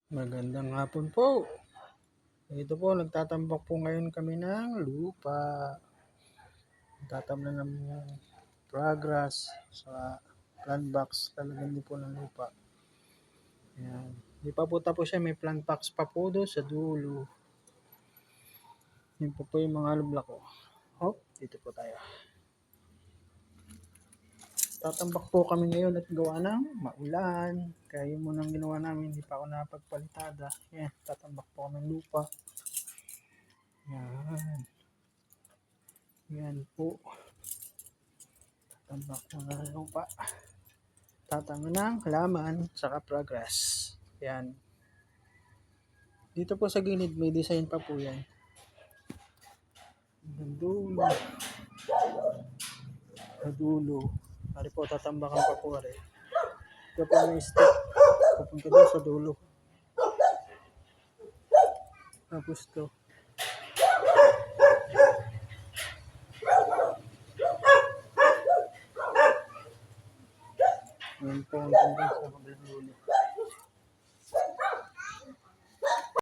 Magandang hapon po. Ito po, nagtatambak po ngayon kami ng lupa. Tatamnan ng progress sa plant box. Lalagyan din po ng lupa. Ayan. Hindi pa po tapos siya. May plant box pa po doon sa dulo. Yun po yung mga lublak ko. Oh, dito po tayo. Tatambak po kami ngayon at gawa ng maulan. Kaya yun muna ang ginawa namin. Hindi pa ako napagpalitada. Ayan, tatambak po kami ng lupa. Yan. Yan po. Tambak po ng lupa. Tatama ng halaman saka progress. Yan. Dito po sa gilid may design pa po yan. Dulo. Sa dulo. Ari po tatambakan pa po ari. Ito po may stick. Pupunta doon sa dulo. Tapos to. Yan po ang tanda sa dulo.